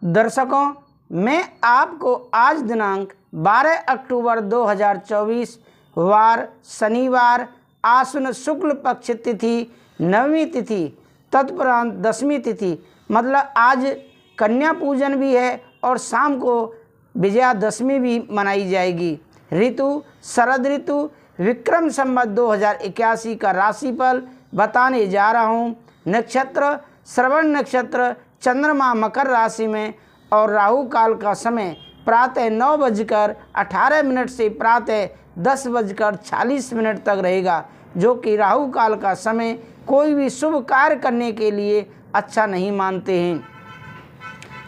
दर्शकों, मैं आपको आज दिनांक 12 अक्टूबर 2024 वार शनिवार आश्विन शुक्ल पक्ष तिथि नवमी तिथि तत्परांत दशमी तिथि मतलब आज कन्या पूजन भी है और शाम को विजयादशमी भी मनाई जाएगी। ऋतु शरद ऋतु विक्रम संवत 2081 का राशिफल बताने जा रहा हूँ। नक्षत्र श्रवण नक्षत्र, चंद्रमा मकर राशि में और राहु काल का समय प्रातः 9:18 से प्रातः 10:46 तक रहेगा, जो कि राहु काल का समय कोई भी शुभ कार्य करने के लिए अच्छा नहीं मानते हैं।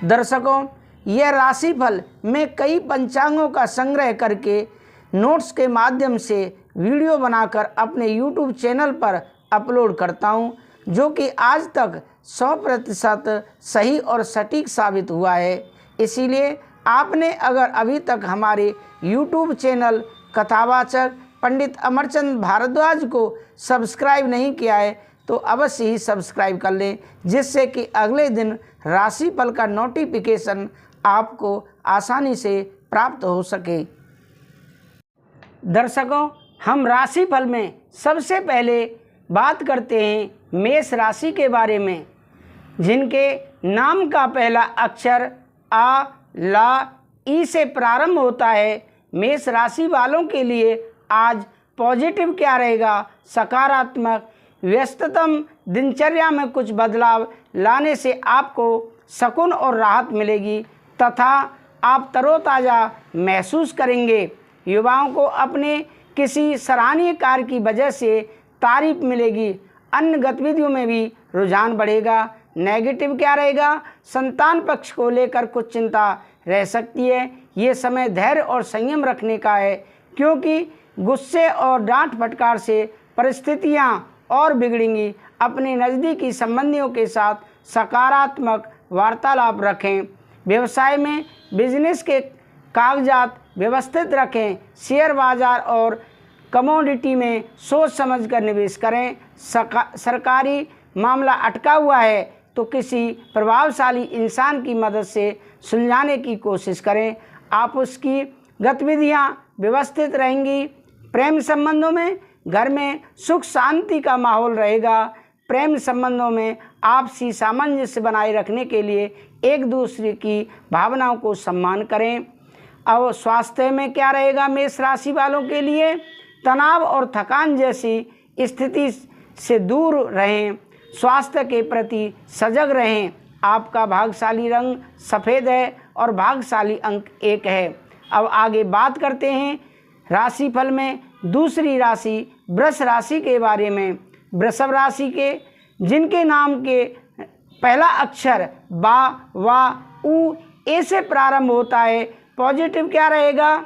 दर्शकों, यह राशिफल मैं कई पंचांगों का संग्रह करके नोट्स के माध्यम से वीडियो बनाकर अपने YouTube चैनल पर अपलोड करता हूं, जो कि आज तक 100% सही और सटीक साबित हुआ है। इसीलिए आपने अगर अभी तक हमारे YouTube चैनल कथावाचक पंडित अमरचंद भारद्वाज को सब्सक्राइब नहीं किया है तो अवश्य ही सब्सक्राइब कर लें, जिससे कि अगले दिन राशिफल का नोटिफिकेशन आपको आसानी से प्राप्त हो सके। दर्शकों, हम राशिफल में सबसे पहले बात करते हैं मेष राशि के बारे में, जिनके नाम का पहला अक्षर आ ला ई से प्रारंभ होता है। मेष राशि वालों के लिए आज पॉजिटिव क्या रहेगा? सकारात्मक। व्यस्ततम दिनचर्या में कुछ बदलाव लाने से आपको सुकून और राहत मिलेगी तथा आप तरोताज़ा महसूस करेंगे। युवाओं को अपने किसी सराहनीय कार्य की वजह से तारीफ मिलेगी। अन्य गतिविधियों में भी रुझान बढ़ेगा। नेगेटिव क्या रहेगा? संतान पक्ष को लेकर कुछ चिंता रह सकती है। ये समय धैर्य और संयम रखने का है, क्योंकि गुस्से और डांट फटकार से परिस्थितियां और बिगड़ेंगी। अपने नज़दीकी संबंधियों के साथ सकारात्मक वार्तालाप रखें। व्यवसाय में बिजनेस के कागजात व्यवस्थित रखें। शेयर बाजार और कमोडिटी में सोच समझकर निवेश करें। सरकारी मामला अटका हुआ है तो किसी प्रभावशाली इंसान की मदद से सुलझाने की कोशिश करें। आप उसकी गतिविधियां व्यवस्थित रहेंगी। प्रेम संबंधों में घर में सुख शांति का माहौल रहेगा। प्रेम संबंधों में आपसी सामंजस्य बनाए रखने के लिए एक दूसरे की भावनाओं को सम्मान करें। अब स्वास्थ्य में क्या रहेगा? मेष राशि वालों के लिए तनाव और थकान जैसी स्थिति से दूर रहें। स्वास्थ्य के प्रति सजग रहें। आपका भाग्यशाली रंग सफ़ेद है और भाग्यशाली अंक 1 है। अब आगे बात करते हैं राशिफल में दूसरी राशि वृष राशि के बारे में। वृषभ राशि के जिनके नाम के पहला अक्षर बा वा उ ए से प्रारंभ होता है। पॉजिटिव क्या रहेगा?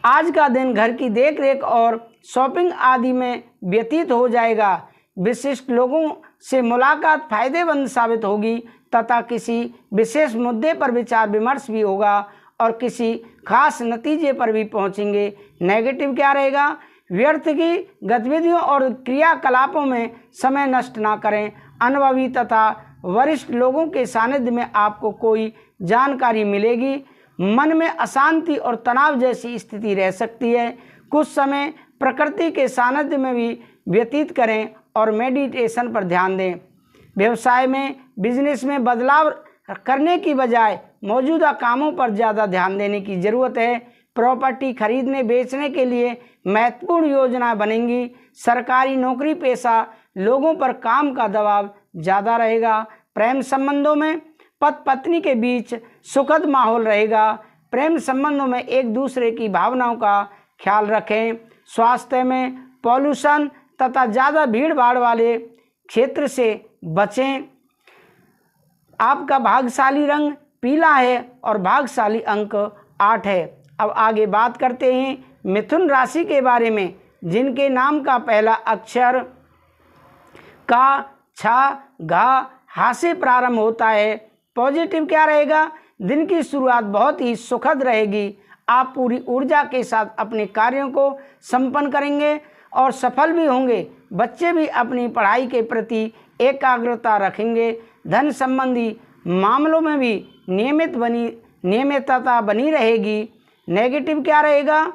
आज का दिन घर की देखरेख और शॉपिंग आदि में व्यतीत हो जाएगा। विशिष्ट लोगों से मुलाकात फायदेमंद साबित होगी तथा किसी विशेष मुद्दे पर विचार विमर्श भी होगा और किसी खास नतीजे पर भी पहुंचेंगे। नेगेटिव क्या रहेगा? व्यर्थ की गतिविधियों और क्रियाकलापों में समय नष्ट ना करें। अनुभवी तथा वरिष्ठ लोगों के सानिध्य में आपको कोई जानकारी मिलेगी। मन में अशांति और तनाव जैसी स्थिति रह सकती है। कुछ समय प्रकृति के सानिध्य में भी व्यतीत करें और मेडिटेशन पर ध्यान दें। व्यवसाय में बिजनेस में बदलाव करने की बजाय मौजूदा कामों पर ज़्यादा ध्यान देने की ज़रूरत है। प्रॉपर्टी खरीदने बेचने के लिए महत्वपूर्ण योजनाएं बनेंगी। सरकारी नौकरी पेशा लोगों पर काम का दबाव ज़्यादा रहेगा। प्रेम संबंधों में पति पत्नी के बीच सुखद माहौल रहेगा। प्रेम संबंधों में एक दूसरे की भावनाओं का ख्याल रखें। स्वास्थ्य में पॉल्यूशन तथा ज़्यादा भीड़ भाड़ वाले क्षेत्र से बचें। आपका भाग्यशाली रंग पीला है और भाग्यशाली अंक 8 है। अब आगे बात करते हैं मिथुन राशि के बारे में, जिनके नाम का पहला अक्षर का छा घा हा से प्रारंभ होता है। पॉजिटिव क्या रहेगा? दिन की शुरुआत बहुत ही सुखद रहेगी। आप पूरी ऊर्जा के साथ अपने कार्यों को संपन्न करेंगे और सफल भी होंगे। बच्चे भी अपनी पढ़ाई के प्रति एकाग्रता रखेंगे। धन संबंधी मामलों में भी नियमितता बनी रहेगी। नेगेटिव क्या रहेगा?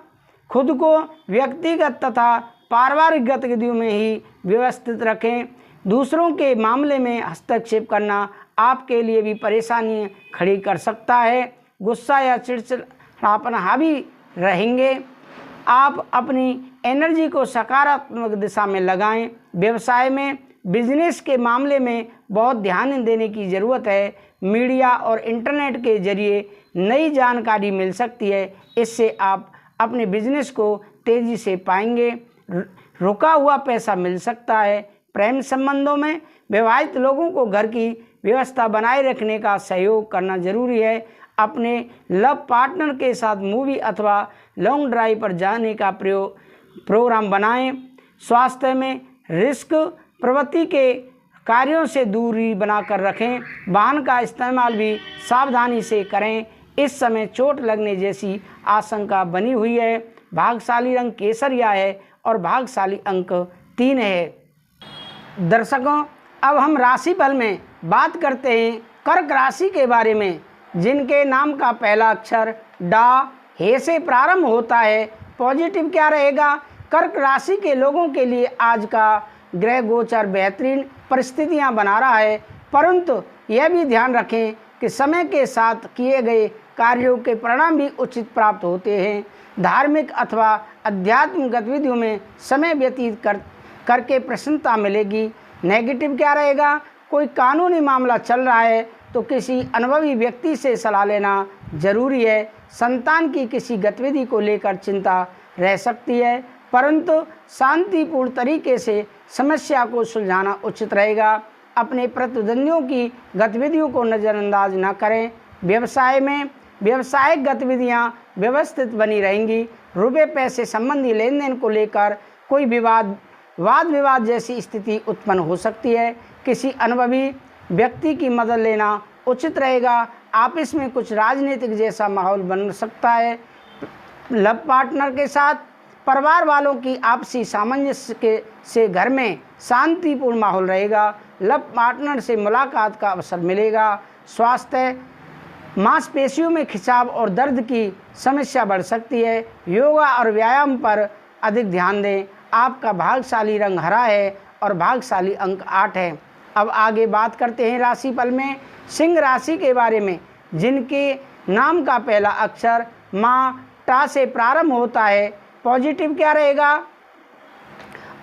खुद को व्यक्तिगत तथा पारिवारिक गतिविधियों में ही व्यवस्थित रखें। दूसरों के मामले में हस्तक्षेप करना आपके लिए भी परेशानी खड़ी कर सकता है। गुस्सा या चिड़चिड़ापन हावी रहेंगे। आप अपनी एनर्जी को सकारात्मक दिशा में लगाएं। व्यवसाय में बिजनेस के मामले में बहुत ध्यान देने की ज़रूरत है। मीडिया और इंटरनेट के जरिए नई जानकारी मिल सकती है। इससे आप अपने बिजनेस को तेज़ी से पाएंगे। रुका हुआ पैसा मिल सकता है। प्रेम संबंधों में विवाहित लोगों को घर की व्यवस्था बनाए रखने का सहयोग करना जरूरी है। अपने लव पार्टनर के साथ मूवी अथवा लॉन्ग ड्राइव पर जाने का प्रोग्राम बनाएं। स्वास्थ्य में रिस्क प्रवृत्ति के कार्यों से दूरी बनाकर रखें। वाहन का इस्तेमाल भी सावधानी से करें। इस समय चोट लगने जैसी आशंका बनी हुई है। भाग्यशाली रंग केसरिया है और भाग्यशाली अंक 3 है। दर्शकों, अब हम राशिफल में बात करते हैं कर्क राशि के बारे में, जिनके नाम का पहला अक्षर डा हे से प्रारंभ होता है। पॉजिटिव क्या रहेगा? कर्क राशि के लोगों के लिए आज का ग्रह गोचर बेहतरीन परिस्थितियां बना रहा है, परंतु यह भी ध्यान रखें कि समय के साथ किए गए कार्यों के परिणाम भी उचित प्राप्त होते हैं। धार्मिक अथवा आध्यात्मिक गतिविधियों में समय व्यतीत करके प्रसन्नता मिलेगी। नेगेटिव क्या रहेगा? कोई कानूनी मामला चल रहा है तो किसी अनुभवी व्यक्ति से सलाह लेना जरूरी है। संतान की किसी गतिविधि को लेकर चिंता रह सकती है, परंतु शांतिपूर्ण तरीके से समस्या को सुलझाना उचित रहेगा। अपने प्रतिद्वंदियों की गतिविधियों को नज़रअंदाज न करें। व्यवसाय में व्यावसायिक गतिविधियां व्यवस्थित बनी रहेंगी। रुपये पैसे संबंधी लेन देन को लेकर कोई वाद विवाद जैसी स्थिति उत्पन्न हो सकती है। किसी अनुभवी व्यक्ति की मदद लेना उचित रहेगा। आपस में कुछ राजनीतिक जैसा माहौल बन सकता है। लव पार्टनर के साथ परिवार वालों की आपसी सामंजस्य से घर में शांतिपूर्ण माहौल रहेगा। लव पार्टनर से मुलाकात का अवसर मिलेगा। स्वास्थ्य मांसपेशियों में खिंचाव और दर्द की समस्या बढ़ सकती है। योगा और व्यायाम पर अधिक ध्यान दें। आपका भाग्यशाली रंग हरा है और भाग्यशाली अंक 8 है। अब आगे बात करते हैं राशिफल में सिंह राशि के बारे में, जिनके नाम का पहला अक्षर माँ टा से प्रारंभ होता है। पॉजिटिव क्या रहेगा?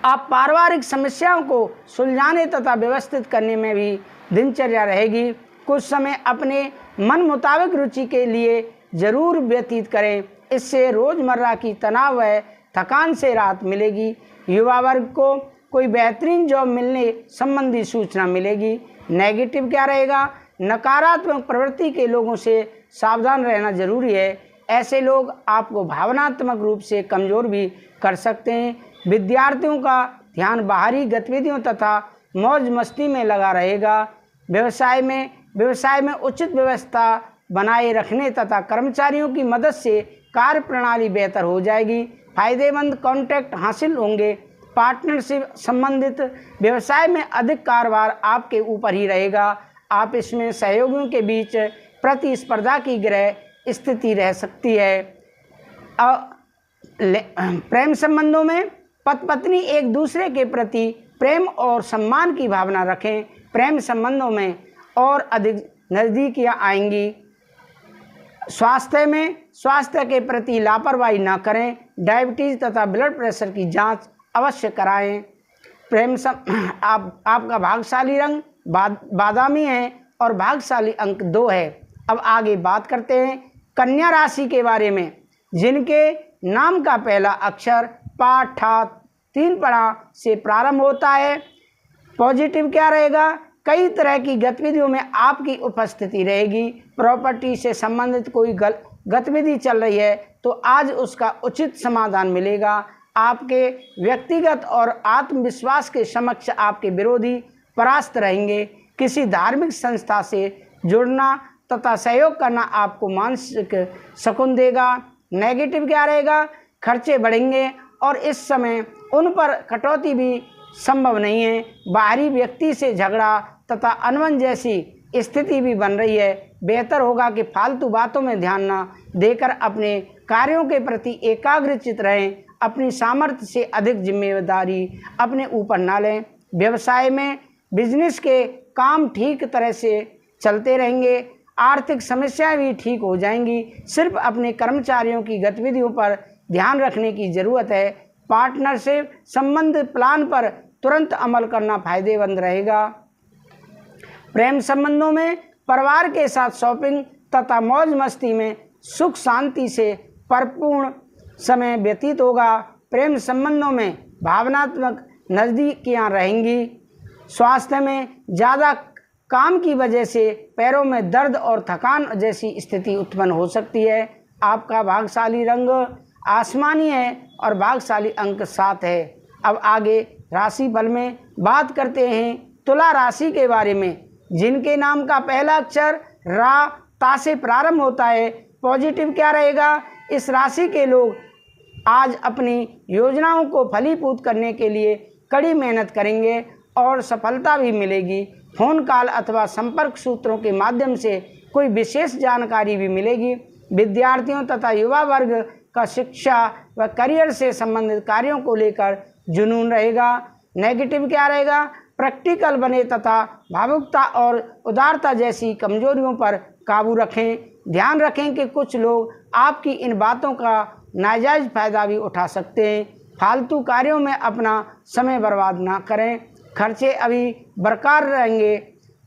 आप पारिवारिक समस्याओं को सुलझाने तथा व्यवस्थित करने में भी दिनचर्या रहेगी। कुछ समय अपने मन मुताबिक रुचि के लिए जरूर व्यतीत करें। इससे रोज़मर्रा की तनाव व थकान से राहत मिलेगी। युवा वर्ग को कोई बेहतरीन जॉब मिलने संबंधी सूचना मिलेगी। नेगेटिव क्या रहेगा? नकारात्मक प्रवृत्ति के लोगों से सावधान रहना जरूरी है। ऐसे लोग आपको भावनात्मक रूप से कमज़ोर भी कर सकते हैं। विद्यार्थियों का ध्यान बाहरी गतिविधियों तथा मौज मस्ती में लगा रहेगा। व्यवसाय में उचित व्यवस्था बनाए रखने तथा कर्मचारियों की मदद से कार्य प्रणाली बेहतर हो जाएगी। फायदेमंद कॉन्टैक्ट हासिल होंगे। पार्टनरशिप संबंधित व्यवसाय में अधिक कारोबार आपके ऊपर ही रहेगा। आप इसमें सहयोगियों के बीच प्रतिस्पर्धा की ग्रह स्थिति रह सकती है। प्रेम संबंधों में पति पत्नी एक दूसरे के प्रति प्रेम और सम्मान की भावना रखें। प्रेम संबंधों में और अधिक नज़दीकियाँ आएंगी। स्वास्थ्य के प्रति लापरवाही न करें। डायबिटीज़ तथा ब्लड प्रेशर की जांच अवश्य कराएं। आपका भाग्यशाली रंग बादामी है और भाग्यशाली अंक 2 है। अब आगे बात करते हैं कन्या राशि के बारे में, जिनके नाम का पहला अक्षर पा ठा 3 पड़ा से प्रारंभ होता है। पॉजिटिव क्या रहेगा? कई तरह की गतिविधियों में आपकी उपस्थिति रहेगी। प्रॉपर्टी से संबंधित कोई गतिविधि चल रही है तो आज उसका उचित समाधान मिलेगा। आपके व्यक्तिगत और आत्मविश्वास के समक्ष आपके विरोधी परास्त रहेंगे। किसी धार्मिक संस्था से जुड़ना तथा सहयोग करना आपको मानसिक सुकून देगा। नेगेटिव क्या रहेगा? खर्चे बढ़ेंगे और इस समय उन पर कटौती भी संभव नहीं है। बाहरी व्यक्ति से झगड़ा तथा अनबन जैसी स्थिति भी बन रही है। बेहतर होगा कि फालतू बातों में ध्यान न देकर अपने कार्यों के प्रति एकाग्रचित रहें। अपनी सामर्थ्य से अधिक जिम्मेदारी अपने ऊपर न लें। व्यवसाय में बिजनेस के काम ठीक तरह से चलते रहेंगे। आर्थिक समस्याएं भी ठीक हो जाएंगी। सिर्फ अपने कर्मचारियों की गतिविधियों पर ध्यान रखने की ज़रूरत है। पार्टनर से संबंधित प्लान पर तुरंत अमल करना फायदेमंद रहेगा। प्रेम संबंधों में परिवार के साथ शॉपिंग तथा मौज मस्ती में सुख शांति से परिपूर्ण समय व्यतीत होगा। प्रेम संबंधों में भावनात्मक नज़दीकियां रहेंगी। स्वास्थ्य में ज़्यादा काम की वजह से पैरों में दर्द और थकान जैसी स्थिति उत्पन्न हो सकती है। आपका भाग्यशाली रंग आसमानी है और भाग्यशाली अंक 7 है। अब आगे राशिफल में बात करते हैं तुला राशि के बारे में, जिनके नाम का पहला अक्षर रा ता से प्रारंभ होता है। पॉजिटिव क्या रहेगा? इस राशि के लोग आज अपनी योजनाओं को फलीभूत करने के लिए कड़ी मेहनत करेंगे और सफलता भी मिलेगी। फोन कॉल अथवा संपर्क सूत्रों के माध्यम से कोई विशेष जानकारी भी मिलेगी। विद्यार्थियों तथा युवा वर्ग का शिक्षा व करियर से संबंधित कार्यों को लेकर जुनून रहेगा। नेगेटिव क्या रहेगा? प्रैक्टिकल बने तथा भावुकता और उदारता जैसी कमजोरियों पर काबू रखें। ध्यान रखें कि कुछ लोग आपकी इन बातों का नाजायज फायदा भी उठा सकते हैं। फालतू कार्यों में अपना समय बर्बाद ना करें। खर्चे अभी बरकरार रहेंगे।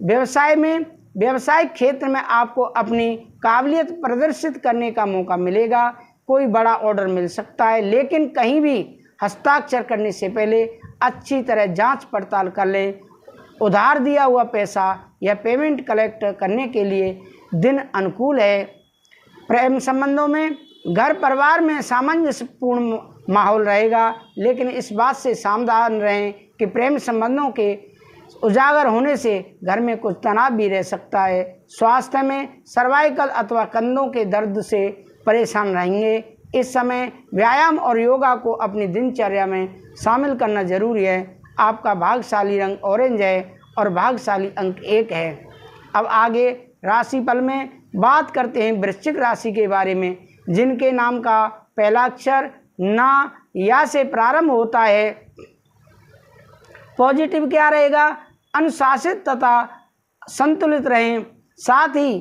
व्यवसायिक क्षेत्र में आपको अपनी काबिलियत प्रदर्शित करने का मौका मिलेगा। कोई बड़ा ऑर्डर मिल सकता है, लेकिन कहीं भी हस्ताक्षर करने से पहले अच्छी तरह जांच पड़ताल कर लें। उधार दिया हुआ पैसा या पेमेंट कलेक्ट करने के लिए दिन अनुकूल है। प्रेम संबंधों में घर परिवार में सामंजस्यपूर्ण माहौल रहेगा, लेकिन इस बात से सावधान रहें कि प्रेम संबंधों के उजागर होने से घर में कुछ तनाव भी रह सकता है। स्वास्थ्य में सर्वाइकल अथवा कंधों के दर्द से परेशान रहेंगे। इस समय व्यायाम और योगा को अपनी दिनचर्या में शामिल करना जरूरी है। आपका भाग्यशाली रंग ऑरेंज है और भाग्यशाली अंक 1 है। अब आगे राशिफल में बात करते हैं वृश्चिक राशि के बारे में, जिनके नाम का पहला अक्षर ना या से प्रारंभ होता है। पॉजिटिव क्या रहेगा? अनुशासित तथा संतुलित रहें। साथ ही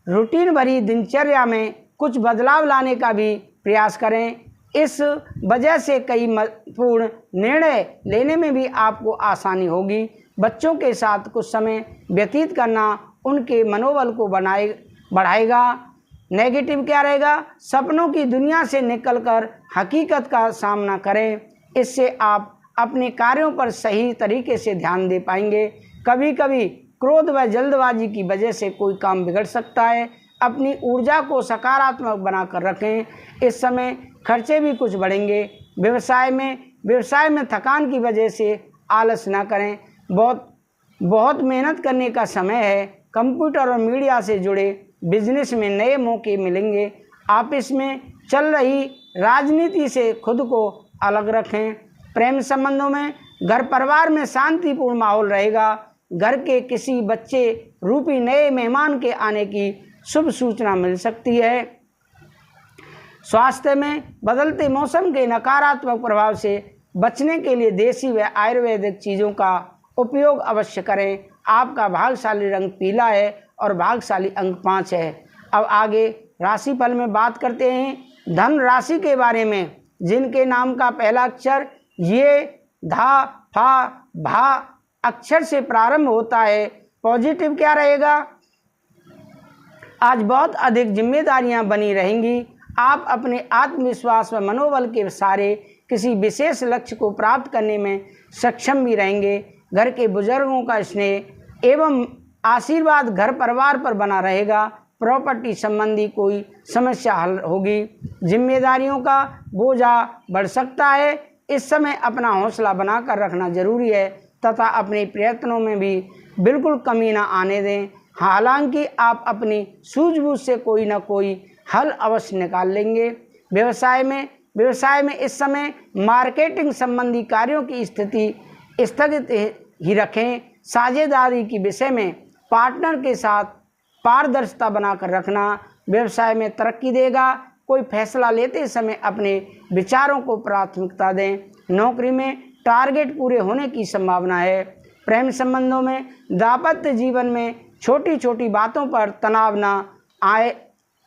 रूटीन भरी दिनचर्या में कुछ बदलाव लाने का भी प्रयास करें। इस वजह से कई महत्वपूर्ण निर्णय लेने में भी आपको आसानी होगी। बच्चों के साथ कुछ समय व्यतीत करना उनके मनोबल को बढ़ाएगा। नेगेटिव क्या रहेगा? सपनों की दुनिया से निकलकर हकीकत का सामना करें। इससे आप अपने कार्यों पर सही तरीके से ध्यान दे पाएंगे। कभी कभी क्रोध व जल्दबाजी की वजह से कोई काम बिगड़ सकता है। अपनी ऊर्जा को सकारात्मक बनाकर रखें। इस समय खर्चे भी कुछ बढ़ेंगे। व्यवसाय में थकान की वजह से आलस ना करें। बहुत मेहनत करने का समय है। कंप्यूटर और मीडिया से जुड़े बिजनेस में नए मौके मिलेंगे। ऑफिस में चल रही राजनीति से खुद को अलग रखें। प्रेम संबंधों में घर परिवार में शांतिपूर्ण माहौल रहेगा। घर के किसी बच्चे रूपी नए मेहमान के आने की शुभ सूचना मिल सकती है। स्वास्थ्य में बदलते मौसम के नकारात्मक प्रभाव से बचने के लिए देसी व आयुर्वेदिक चीज़ों का उपयोग अवश्य करें। आपका भाग्यशाली रंग पीला है और भाग्यशाली अंक 5 है। अब आगे राशिफल में बात करते हैं धन राशि के बारे में, जिनके नाम का पहला अक्षर ये धा फा भा अक्षर से प्रारंभ होता है। पॉजिटिव क्या रहेगा? आज बहुत अधिक जिम्मेदारियां बनी रहेंगी। आप अपने आत्मविश्वास व मनोबल के सहारे किसी विशेष लक्ष्य को प्राप्त करने में सक्षम भी रहेंगे। घर के बुजुर्गों का स्नेह एवं आशीर्वाद घर परिवार पर बना रहेगा। प्रॉपर्टी संबंधी कोई समस्या हल होगी। जिम्मेदारियों का बोझा बढ़ सकता है। इस समय अपना हौसला बनाकर रखना जरूरी है तथा अपने प्रयत्नों में भी बिल्कुल कमी ना आने दें। हालांकि आप अपनी सूझबूझ से कोई ना कोई हल अवश्य निकाल लेंगे। व्यवसाय में इस समय मार्केटिंग संबंधी कार्यों की स्थिति स्थगित ही रखें। साझेदारी के विषय में पार्टनर के साथ पारदर्शिता बनाकर रखना व्यवसाय में तरक्की देगा। कोई फैसला लेते समय अपने विचारों को प्राथमिकता दें। नौकरी में टारगेट पूरे होने की संभावना है। प्रेम संबंधों में दाम्पत्य जीवन में छोटी छोटी बातों पर तनाव न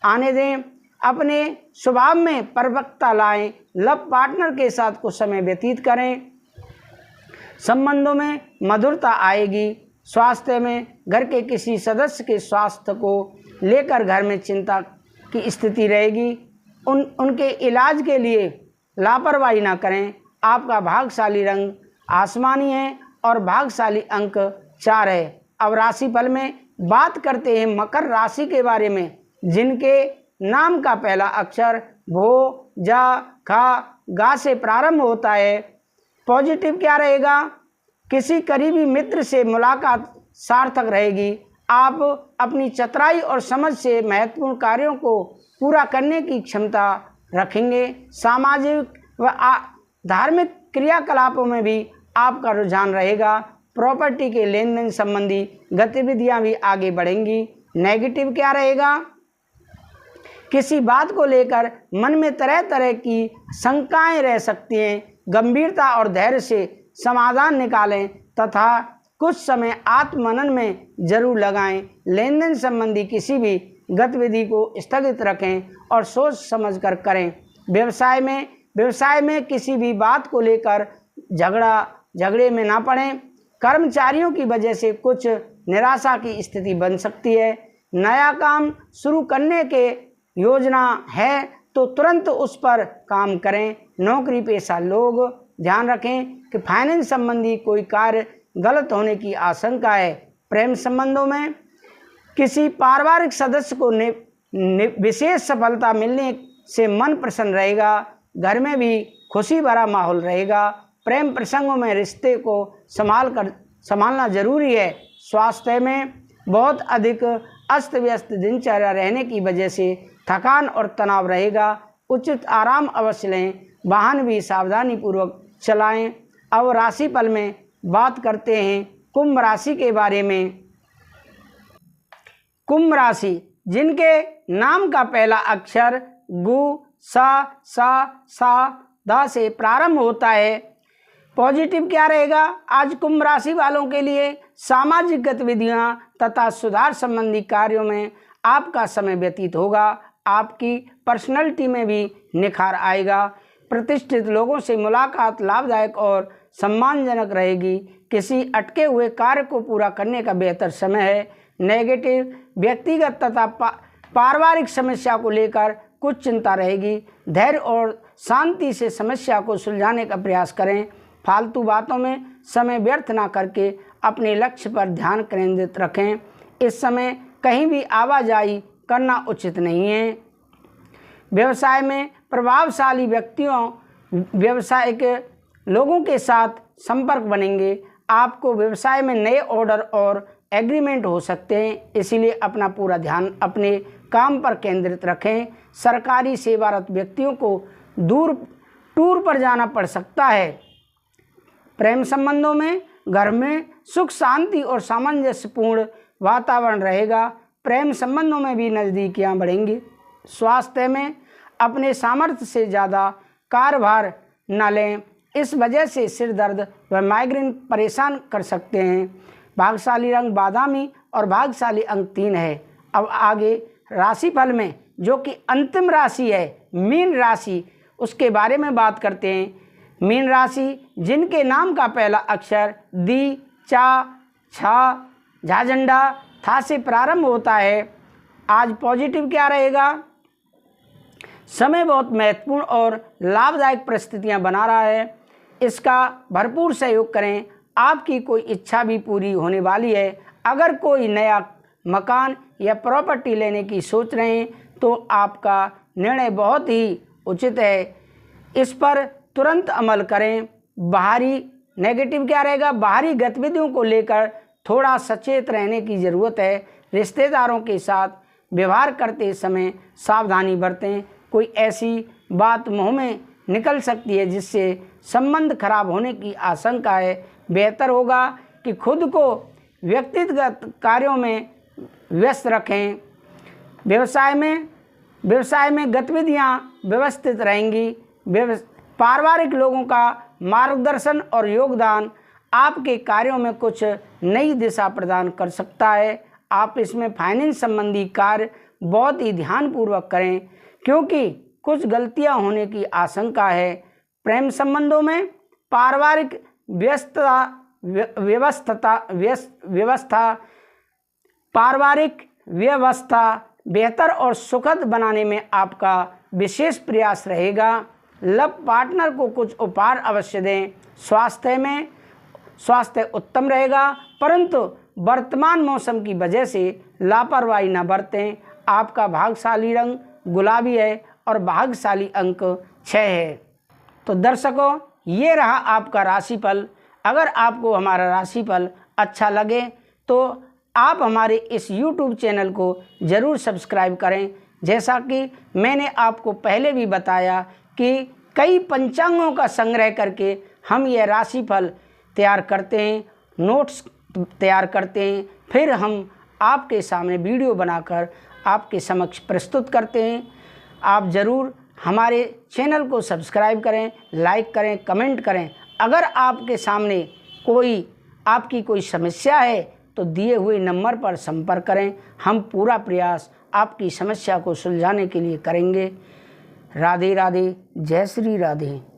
आने दें। अपने स्वभाव में परिपक्वता लाएं। लव पार्टनर के साथ कुछ समय व्यतीत करें। संबंधों में मधुरता आएगी। स्वास्थ्य में घर के किसी सदस्य के स्वास्थ्य को लेकर घर में चिंता की स्थिति रहेगी। उनके इलाज के लिए लापरवाही ना करें। आपका भाग्यशाली रंग आसमानी है और भाग्यशाली अंक 4 है। अब राशिफल में बात करते हैं मकर राशि के बारे में, जिनके नाम का पहला अक्षर भो, जा, खा, गा से प्रारंभ होता है। पॉजिटिव क्या रहेगा? किसी करीबी मित्र से मुलाकात सार्थक रहेगी। आप अपनी चतुराई और समझ से महत्वपूर्ण कार्यों को पूरा करने की क्षमता रखेंगे। सामाजिक व धार्मिक क्रियाकलापों में भी आपका रुझान रहेगा। प्रॉपर्टी के लेन देन संबंधी गतिविधियां भी आगे बढ़ेंगी। नेगेटिव क्या रहेगा? किसी बात को लेकर मन में तरह तरह की शंकाएं रह सकती हैं। गंभीरता और धैर्य से समाधान निकालें तथा कुछ समय आत्ममनन में जरूर लगाएं। लेन देन संबंधी किसी भी गतिविधि को स्थगित रखें और सोच समझकर करें। व्यवसाय में किसी भी बात को लेकर झगड़े में ना पड़ें। कर्मचारियों की वजह से कुछ निराशा की स्थिति बन सकती है। नया काम शुरू करने के योजना है तो तुरंत उस पर काम करें। नौकरी पेशा लोग ध्यान रखें कि फाइनेंस संबंधी कोई कार्य गलत होने की आशंका है। प्रेम संबंधों में किसी पारिवारिक सदस्य को विशेष सफलता मिलने से मन प्रसन्न रहेगा। घर में भी खुशी भरा माहौल रहेगा। प्रेम प्रसंगों में रिश्ते को संभालना जरूरी है। स्वास्थ्य में बहुत अधिक अस्त व्यस्त दिनचर्या रहने की वजह से थकान और तनाव रहेगा। उचित आराम अवश्य लें। वाहन भी सावधानी पूर्वक चलाएं। अब राशिफल में बात करते हैं कुंभ राशि के बारे में। कुंभ राशि, जिनके नाम का पहला अक्षर गु, सा, दा से प्रारंभ होता है। पॉजिटिव क्या रहेगा? आज कुंभ राशि वालों के लिए सामाजिक गतिविधियां तथा सुधार संबंधी कार्यों में आपका समय व्यतीत होगा। आपकी पर्सनैलिटी में भी निखार आएगा। प्रतिष्ठित लोगों से मुलाकात लाभदायक और सम्मानजनक रहेगी। किसी अटके हुए कार्य को पूरा करने का बेहतर समय है। नेगेटिव, व्यक्तिगत तथा पारिवारिक समस्या को लेकर कुछ चिंता रहेगी। धैर्य और शांति से समस्या को सुलझाने का प्रयास करें। फालतू बातों में समय व्यर्थ ना करके अपने लक्ष्य पर ध्यान केंद्रित रखें। इस समय कहीं भी आवाजाही करना उचित नहीं है। व्यवसाय में प्रभावशाली व्यावसायिक लोगों के साथ संपर्क बनेंगे। आपको व्यवसाय में नए ऑर्डर और एग्रीमेंट हो सकते हैं, इसीलिए अपना पूरा ध्यान अपने काम पर केंद्रित रखें। सरकारी सेवारत व्यक्तियों को टूर पर जाना पड़ सकता है। प्रेम संबंधों में घर में सुख शांति और सामंजस्यपूर्ण वातावरण रहेगा। प्रेम संबंधों में भी नज़दीकियां बढ़ेंगी। स्वास्थ्य में अपने सामर्थ्य से ज़्यादा कार्यभार न लें, इस वजह से सिर दर्द व माइग्रेन परेशान कर सकते हैं। भाग्यशाली रंग बादामी और भाग्यशाली अंक 3 है। अब आगे राशिफल में जो कि अंतिम राशि है मीन राशि, उसके बारे में बात करते हैं। मीन राशि, जिनके नाम का पहला अक्षर दी, चा, छा, झाझंडा, था से प्रारंभ होता है। आज पॉजिटिव क्या रहेगा? समय बहुत महत्वपूर्ण और लाभदायक परिस्थितियां बना रहा है। इसका भरपूर सहयोग करें। आपकी कोई इच्छा भी पूरी होने वाली है। अगर कोई नया मकान या प्रॉपर्टी लेने की सोच रहे हैं तो आपका निर्णय बहुत ही उचित है। इस पर तुरंत अमल करें। बाहरी नेगेटिव क्या रहेगा? बाहरी गतिविधियों को लेकर थोड़ा सचेत रहने की ज़रूरत है। रिश्तेदारों के साथ व्यवहार करते समय सावधानी बरतें। कोई ऐसी बात मुंह में निकल सकती है जिससे संबंध खराब होने की आशंका है। बेहतर होगा कि खुद को व्यक्तिगत कार्यों में व्यस्त रखें। व्यवसाय में गतिविधियां व्यवस्थित रहेंगी। पारिवारिक लोगों का मार्गदर्शन और योगदान आपके कार्यों में कुछ नई दिशा प्रदान कर सकता है। आप इसमें फाइनेंस संबंधी कार्य बहुत ही ध्यानपूर्वक करें, क्योंकि कुछ गलतियां होने की आशंका है। प्रेम संबंधों में पारिवारिक व्यवस्था बेहतर और सुखद बनाने में आपका विशेष प्रयास रहेगा। लव पार्टनर को कुछ उपहार अवश्य दें। स्वास्थ्य उत्तम रहेगा, परंतु वर्तमान मौसम की वजह से लापरवाही न बरतें। आपका भाग्यशाली रंग गुलाबी है और भाग्यशाली अंक 6 है। तो दर्शकों, ये रहा आपका राशिफल। अगर आपको हमारा राशिफल अच्छा लगे तो आप हमारे इस YouTube चैनल को ज़रूर सब्सक्राइब करें। जैसा कि मैंने आपको पहले भी बताया कि कई पंचांगों का संग्रह करके हम यह राशिफल तैयार करते हैं, नोट्स तैयार करते हैं, फिर हम आपके सामने वीडियो बनाकर आपके समक्ष प्रस्तुत करते हैं। आप ज़रूर हमारे चैनल को सब्सक्राइब करें, लाइक करें, कमेंट करें। अगर आपके सामने आपकी कोई समस्या है तो दिए हुए नंबर पर संपर्क करें। हम पूरा प्रयास आपकी समस्या को सुलझाने के लिए करेंगे। राधे राधे, जय श्री राधे।